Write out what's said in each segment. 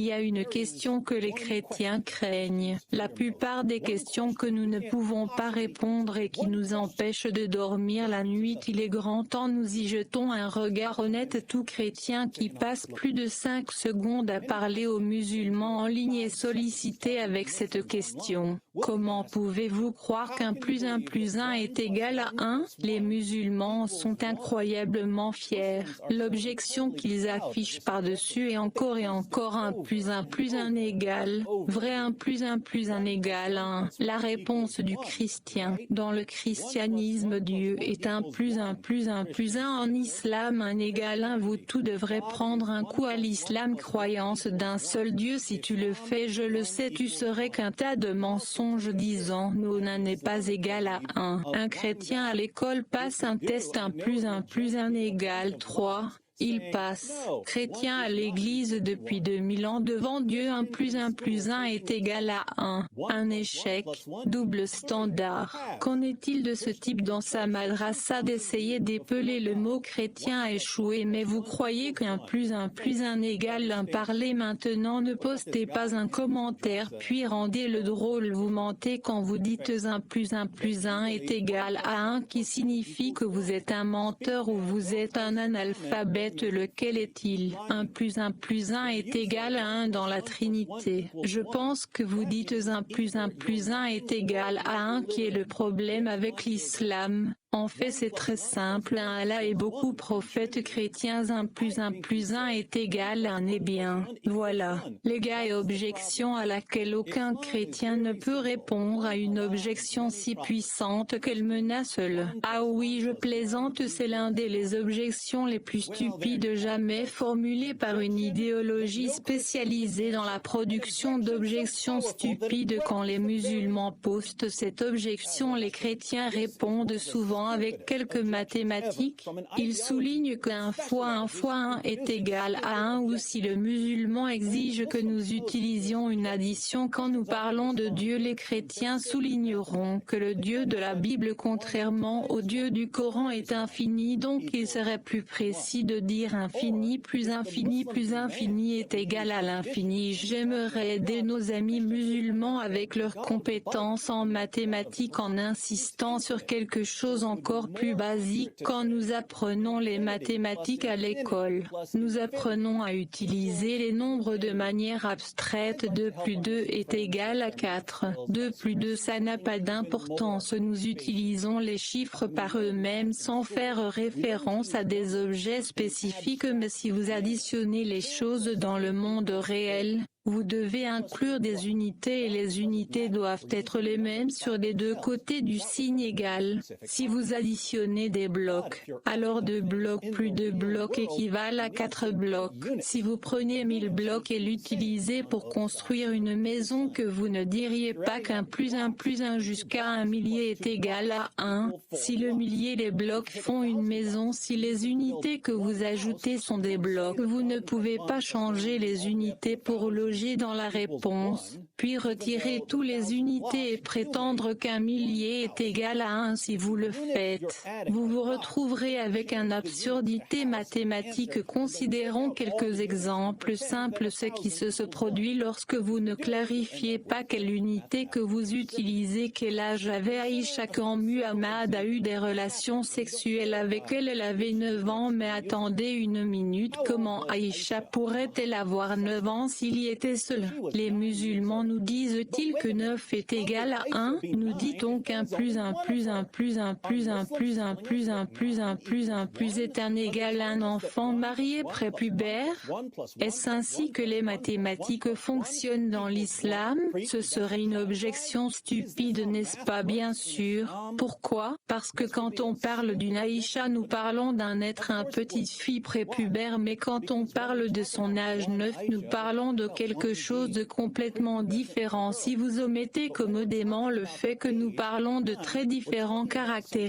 y a une question que les chrétiens craignent. La plupart des questions que nous ne pouvons pas répondre et qui nous empêchent de dormir la nuit, il est grand temps nous y jetons un regard honnête. Tout chrétien qui passe plus de 5 secondes à parler aux musulmans en ligne est sollicité avec cette question. Comment pouvez-vous croire qu'un plus 1 est égal à 1? Les musulmans sont incroyablement fiers. L'objection qu'ils affichent par-dessus est encore et encore un plus 1 égale. Vrai 1 égale 1. La réponse du chrétien. Dans le christianisme, Dieu est un plus 1. En islam, 1 égale 1. Vous tout devrez prendre un coup à l'islam, croyance d'un seul Dieu. Si tu le fais, je le sais, tu serais qu'un tas de mensonges disant non, 1 n'est pas égal à 1. Un chrétien à l'école passe un test, 1 égale 3. Il passe. Chrétien à l'église depuis 2000 ans devant Dieu, 1 est égal à 1. Un échec. Double standard. Qu'en est-il de ce type dans sa madrasa d'essayer d'épeler le mot chrétien a échoué? Mais vous croyez qu'un plus 1 égale 1? Parlez maintenant, ne postez pas un commentaire puis rendez-le drôle. Vous mentez quand vous dites 1 est égal à 1, qui signifie que vous êtes un menteur ou vous êtes un analphabète. Lequel est-il? 1 est égal à 1 dans la Trinité. Je pense que vous dites 1 est égal à 1, qui est le problème avec l'islam. En fait, c'est très simple. Allah et beaucoup prophètes chrétiens, 1 est égal à 1 est bien. Voilà. Les gars, et objection à laquelle aucun chrétien ne peut répondre, à une objection si puissante qu'elle menace le. Ah oui, je plaisante, c'est l'un des objections les plus stupides jamais formulées par une idéologie spécialisée dans la production d'objections stupides. Quand les musulmans postent cette objection, les chrétiens répondent souvent avec quelques mathématiques. Ils soulignent qu'un fois 1 est égal à 1, ou si le musulman exige que nous utilisions une addition quand nous parlons de Dieu, les chrétiens souligneront que le Dieu de la Bible, contrairement au Dieu du Coran, est infini, donc il serait plus précis de dire infini plus infini est égal à l'infini. J'aimerais aider nos amis musulmans avec leurs compétences en mathématiques en insistant sur quelque chose encore plus basique. Quand nous apprenons les mathématiques à l'école, nous apprenons à utiliser les nombres de manière abstraite. 2 plus 2 est égal à 4. 2 plus 2, ça n'a pas d'importance. Nous utilisons les chiffres par eux-mêmes sans faire référence à des objets spécifiques, mais si vous additionnez les choses dans le monde réel, vous devez inclure des unités et les unités doivent être les mêmes sur les deux côtés du signe égal. Si vous additionnez des blocs, alors 2 blocs plus 2 blocs équivalent à 4 blocs. Si vous prenez 1000 blocs et l'utilisez pour construire une maison, que vous ne diriez pas qu'un plus 1 jusqu'à un millier est égal à 1. Si le millier, les blocs font une maison, si les unités que vous ajoutez sont des blocs, vous ne pouvez pas changer les unités pour loger dans la réponse, puis retirer toutes les unités et prétendre qu'un millier est égal à 1. Si vous le faites, vous vous retrouverez avec une absurdité mathématique. Considérons quelques exemples simples. Ce qui se produit lorsque vous ne clarifiez pas quelle unité que vous utilisez. Quel âge avait Aïcha quand Muhammad a eu des relations sexuelles avec elle? Elle avait 9 ans. Mais attendez une minute, comment Aïcha pourrait-elle avoir 9 ans s'il y était seul? Les musulmans nous disent-ils que 9 est égal à 1? Nous dit-on qu'un plus 1 est un égal à un enfant marié prépubère? Est-ce ainsi que les mathématiques fonctionnent dans l'islam? Ce serait une objection stupide, n'est-ce pas? Bien sûr. Pourquoi? Parce que quand on parle d'une Aïcha, nous parlons d'un être, une petite fille prépubère, mais quand on parle de son âge 9, nous parlons de quelque chose de complètement différent. Si vous omettez commodément le fait que nous parlons de très différentes caractéristiques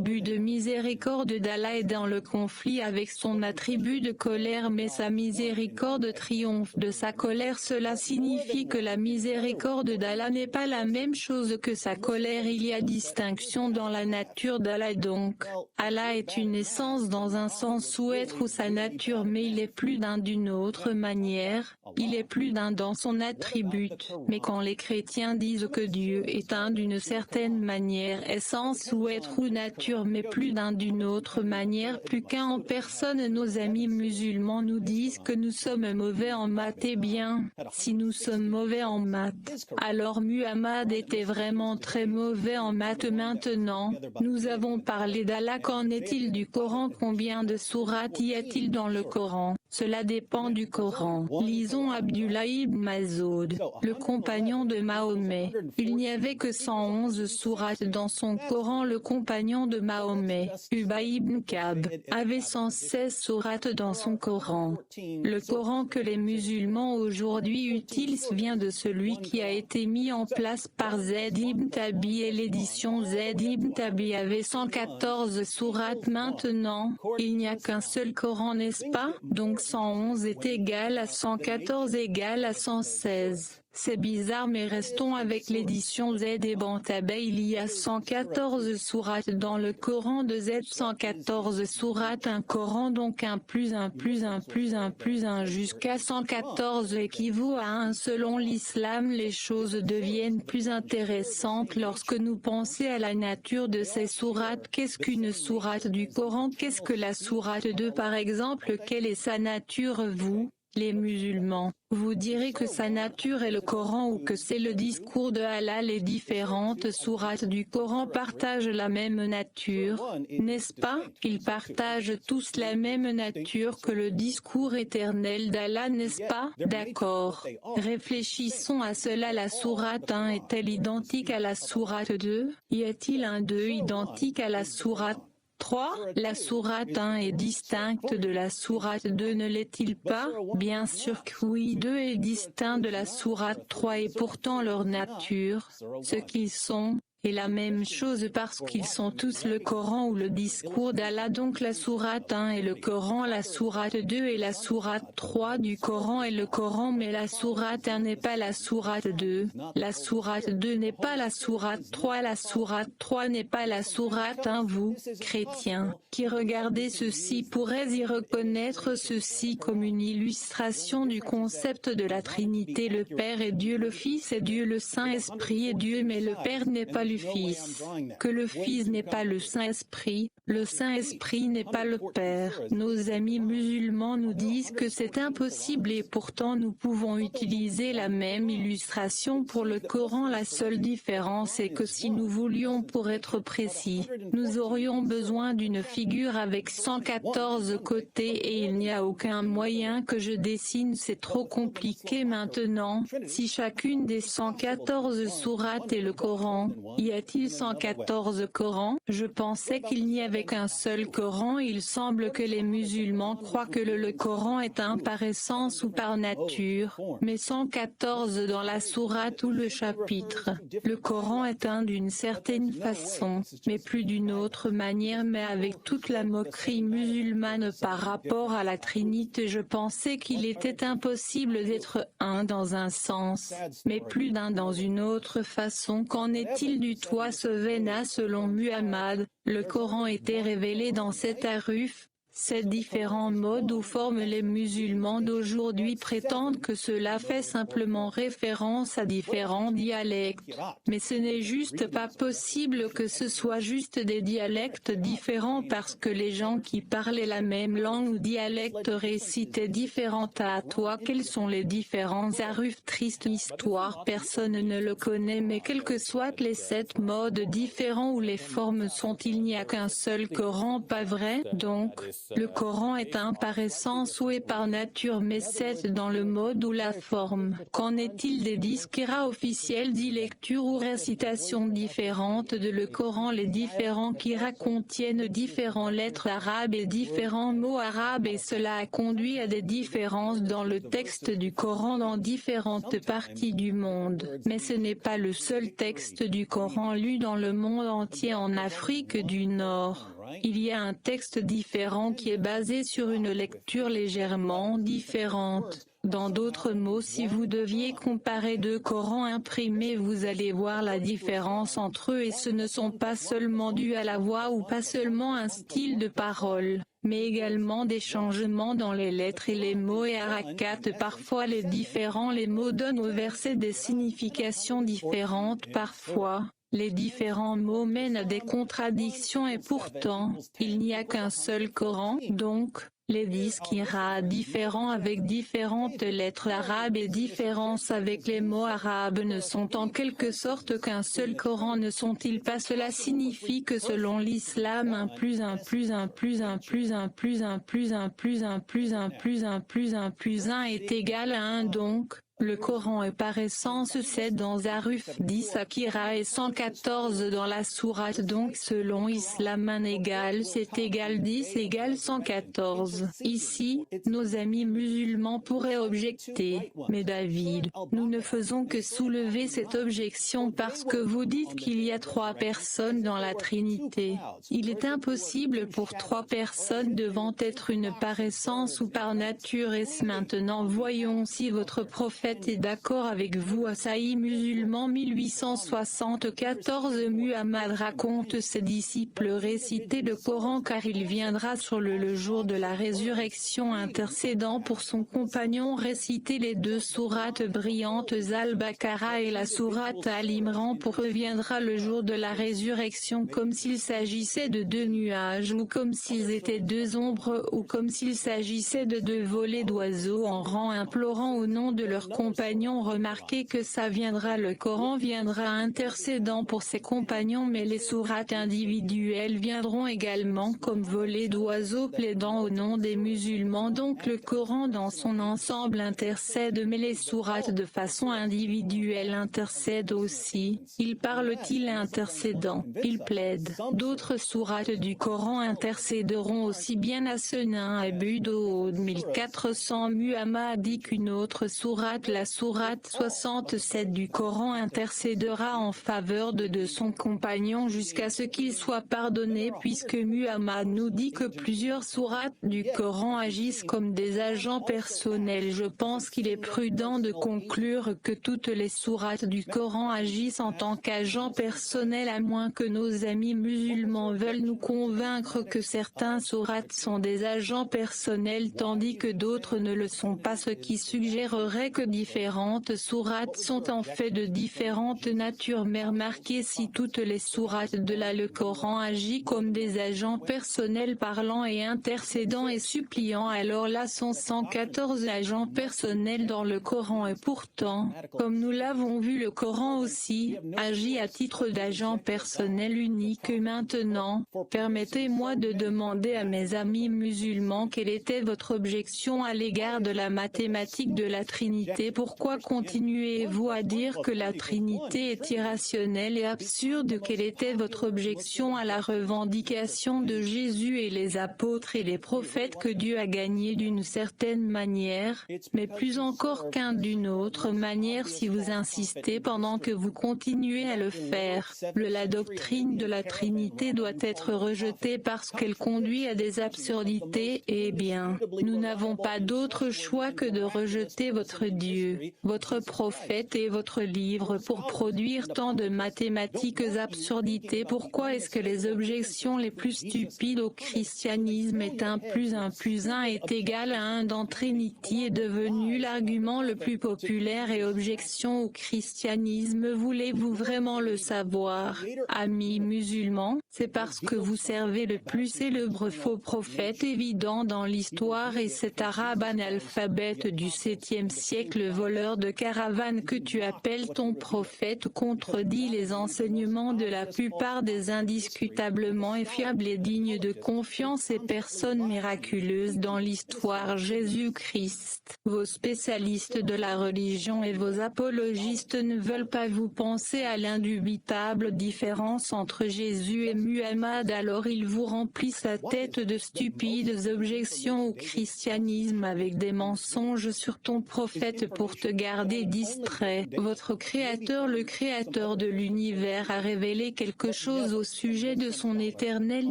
attribut de miséricorde d'Allah est dans le conflit avec son attribut de colère, mais sa miséricorde triomphe de sa colère. Cela signifie que la miséricorde d'Allah n'est pas la même chose que sa colère. Il y a distinction dans la nature d'Allah, donc Allah est une essence dans un sens ou être ou sa nature, mais il est plus d'un d'une autre manière, il est plus d'un dans son attribut. Mais quand les chrétiens disent que Dieu est un d'une certaine manière, essence ou être ou nature, mais plus d'un d'une autre manière, plus qu'un en personne, nos amis musulmans nous disent que nous sommes mauvais en maths. Eh bien, si nous sommes mauvais en maths, alors Muhammad était vraiment très mauvais en maths. Maintenant, nous avons parlé d'Allah. Qu'en est-il du Coran? Combien de sourates y a-t-il dans le Coran? Cela dépend du Coran. Lisons Abdullah ibn Masoud, le compagnon de Mahomet. Il n'y avait que 111 sourates dans son Coran. Le compagnon de Mahomet, Ubay ibn Ka'b, avait 116 sourates dans son Coran. Le Coran que les musulmans aujourd'hui utilisent vient de celui qui a été mis en place par Zayd ibn Tabi, et l'édition Zayd ibn Tabi avait 114 sourates. Maintenant, il n'y a qu'un seul Coran, n'est-ce pas? Donc 111 est égal à 114 égale à 116. C'est bizarre, mais restons avec l'édition Zayd ibn Tabi. Il y a 114 sourates dans le Coran de Zayd, 114 sourates, un Coran, donc 1 plus 1 plus 1 plus 1 plus 1 jusqu'à 114 équivaut à 1. Selon l'islam, les choses deviennent plus intéressantes lorsque nous pensons à la nature de ces sourates. Qu'est-ce qu'une sourate du Coran? Qu'est-ce que la sourate 2 par exemple? Quelle est sa nature? Vous, les musulmans, vous direz que sa nature est le Coran ou que c'est le discours de Allah. Les différentes sourates du Coran partagent la même nature, n'est-ce pas? Ils partagent tous la même nature que le discours éternel d'Allah, n'est-ce pas? D'accord. Réfléchissons à cela. La sourate 1 est-elle identique à la sourate 2? Y a-t-il un 2 identique à la sourate 3. La sourate 1 est distincte de la sourate 2, ne l'est-il pas? Bien sûr que oui. 2 est distinct de la sourate 3 et pourtant leur nature, ce qu'ils sont, est la même chose parce qu'ils sont tous le Coran ou le discours d'Allah. Donc la sourate 1 est le Coran, la sourate 2 est la sourate 3 du Coran et le Coran, mais la sourate 1 n'est pas la sourate 2, la sourate 2 n'est pas la sourate 3, la sourate 3 n'est pas la sourate 1. Vous, chrétiens, qui regardez ceci pourraient y reconnaître ceci comme une illustration du concept de la Trinité. Le Père est Dieu, le Fils est Dieu, le Saint-Esprit est Dieu, mais le Père n'est pas le Fils, que le Fils n'est pas le Saint-Esprit, le Saint-Esprit n'est pas le Père. Nos amis musulmans nous disent que c'est impossible et pourtant nous pouvons utiliser la même illustration pour le Coran. La seule différence est que si nous voulions, pour être précis, nous aurions besoin d'une figure avec 114 côtés et il n'y a aucun moyen que je dessine, c'est trop compliqué. Maintenant, si chacune des 114 sourates est le Coran, y a-t-il 114 Corans? Je pensais qu'il n'y avait qu'un seul Coran. Il semble que les musulmans croient que le Coran est un par essence ou par nature, mais 114 dans la sourate ou le chapitre. Le Coran est un d'une certaine façon, mais plus d'une autre manière, mais avec toute la moquerie musulmane par rapport à la Trinité. Je pensais qu'il était impossible d'être un dans un sens, mais plus d'un dans une autre façon. Qu'en est-il du toit Sevena? Selon Muhammad, le Coran était révélé dans cet haruf. Ces différents modes ou formes, les musulmans d'aujourd'hui prétendent que cela fait simplement référence à différents dialectes. Mais ce n'est juste pas possible que ce soit juste des dialectes différents parce que les gens qui parlaient la même langue ou dialecte récitaient différentes à toi. Quels sont les différents harufs? Triste histoire, personne ne le connaît, mais quels que soient les 7 modes différents ou les formes sont, il n'y a qu'un seul Coran, pas vrai? Donc, Le Coran est un par essence ou est par nature, mais c'est dans le mode ou la forme. Qu'en est-il des 10 qira officiels, 10 lectures ou récitations différentes de le Coran? Les différents qira contiennent différentes lettres arabes et différents mots arabes, et cela a conduit à des différences dans le texte du Coran dans différentes parties du monde. Mais ce n'est pas le seul texte du Coran lu dans le monde entier. En Afrique du Nord, il y a un texte différent qui est basé sur une lecture légèrement différente. Dans d'autres mots, si vous deviez comparer deux Corans imprimés, vous allez voir la différence entre eux, et ce ne sont pas seulement dus à la voix ou pas seulement un style de parole, mais également des changements dans les lettres et les mots et harakat. Parfois les mots donnent aux versets des significations différentes. Parfois, les différents mots mènent à des contradictions, et pourtant, il n'y a qu'un seul Coran. Donc, les 10 qira différents avec différentes lettres arabes et différences avec les mots arabes ne sont en quelque sorte qu'un seul Coran, ne sont-ils pas? Cela signifie que selon l'islam, 1 plus 1 plus 1 plus 1 plus 1 plus 1 plus 1 plus 1 plus 1 plus 1 plus 1 plus 1 est égal à 1. Donc, le Coran est par essence 7 dans Zaruf 10 Akira et 114 dans la sourate. Donc selon Islam, 1 égale 7 égale 10 égale 114. Ici, nos amis musulmans pourraient objecter, mais David, nous ne faisons que soulever cette objection parce que vous dites qu'il y a 3 personnes dans la Trinité. Il est impossible pour 3 personnes devant être une par essence ou par nature. Et maintenant voyons si votre prophète est d'accord avec vous. Asahi musulman 1874. Muhammad raconte ses disciples réciter le Coran car il viendra sur le jour de la résurrection intercédant pour son compagnon. Réciter les 2 sourates brillantes Al-Baqarah et la sourate Al-Imran pour eux viendra le jour de la résurrection comme s'il s'agissait de 2 nuages ou comme s'ils étaient 2 ombres ou comme s'il s'agissait de 2 volées d'oiseaux en rang implorant au nom de leur compagnons. Remarquez que ça viendra, le Coran viendra intercédant pour ses compagnons, mais les sourates individuelles viendront également comme volées d'oiseaux plaidant au nom des musulmans. Donc le Coran dans son ensemble intercède, mais les sourates de façon individuelle intercèdent aussi. Il parle-t-il intercédant, il plaide. D'autres sourates du Coran intercéderont aussi bien. À ce nain Abu Daoud 1400. Muhammad dit qu'une autre sourate, la sourate 67 du Coran, intercédera en faveur de son compagnon jusqu'à ce qu'il soit pardonné, puisque Muhammad nous dit que plusieurs sourates du Coran agissent comme des agents personnels. Je pense qu'il est prudent de conclure que toutes les sourates du Coran agissent en tant qu'agents personnels, à moins que nos amis musulmans veulent nous convaincre que certains sourates sont des agents personnels tandis que d'autres ne le sont pas, ce qui suggérerait que différentes sourates sont en fait de différentes natures. Mais remarquez, si toutes les sourates de le Coran agit comme des agents personnels parlant et intercédant et suppliant, alors là sont 114 agents personnels dans le Coran. Et pourtant, comme nous l'avons vu, le Coran aussi agit à titre d'agent personnel unique. Maintenant, permettez-moi de demander à mes amis musulmans quelle était votre objection à l'égard de la mathématique de la Trinité. Pourquoi continuez-vous à dire que la Trinité est irrationnelle et absurde? Quelle était votre objection à la revendication de Jésus et les apôtres et les prophètes que Dieu a gagné d'une certaine manière, mais plus encore d'une autre manière si vous insistez pendant que vous continuez à le faire? La doctrine de la Trinité doit être rejetée parce qu'elle conduit à des absurdités. Eh bien, nous n'avons pas d'autre choix que de rejeter votre Dieu, votre prophète et votre livre pour produire tant de mathématiques absurdités. Pourquoi est-ce que les objections les plus stupides au christianisme est 1 plus 1 plus 1 est égal à 1 dans Trinity est devenu l'argument le plus populaire et objection au christianisme? Voulez-vous vraiment le savoir, amis musulmans? C'est parce que vous servez le plus célèbre faux prophète évident dans l'histoire, et cet arabe analphabète du 7e siècle le voleur de caravane que tu appelles ton prophète contredit les enseignements de la plupart des indiscutablement et fiables et dignes de confiance et personnes miraculeuses dans l'histoire Jésus-Christ. Vos spécialistes de la religion et vos apologistes ne veulent pas vous penser à l'indubitable différence entre Jésus et Muhammad, alors ils vous remplissent la tête de stupides objections au christianisme avec des mensonges sur ton prophète pour te garder distrait. Votre Créateur, le Créateur de l'univers, a révélé quelque chose au sujet de son éternelle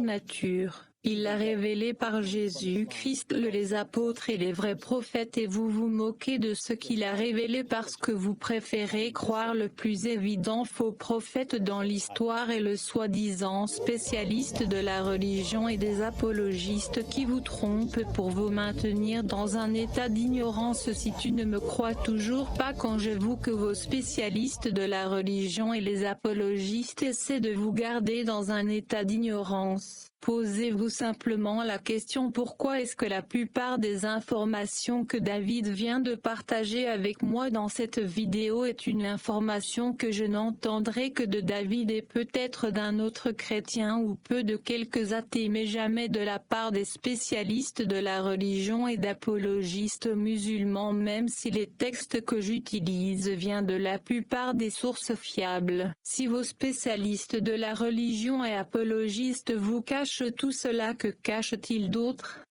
nature. Il l'a révélé par Jésus-Christ, les apôtres et les vrais prophètes, et vous vous moquez de ce qu'il a révélé parce que vous préférez croire le plus évident faux prophète dans l'histoire et le soi-disant spécialiste de la religion et des apologistes qui vous trompent pour vous maintenir dans un état d'ignorance. Si tu ne me crois toujours pas quand je vous que vos spécialistes de la religion et les apologistes essaient de vous garder dans un état d'ignorance, posez-vous simplement la question: pourquoi est-ce que la plupart des informations que David vient de partager avec moi dans cette vidéo est une information que je n'entendrai que de David et peut-être d'un autre chrétien ou peu de quelques athées, mais jamais de la part des spécialistes de la religion et d'apologistes musulmans, même si les textes que j'utilise viennent de la plupart des sources fiables. Si vos spécialistes de la religion et apologistes vous cachent tout cela, que cachent-ils d'autre?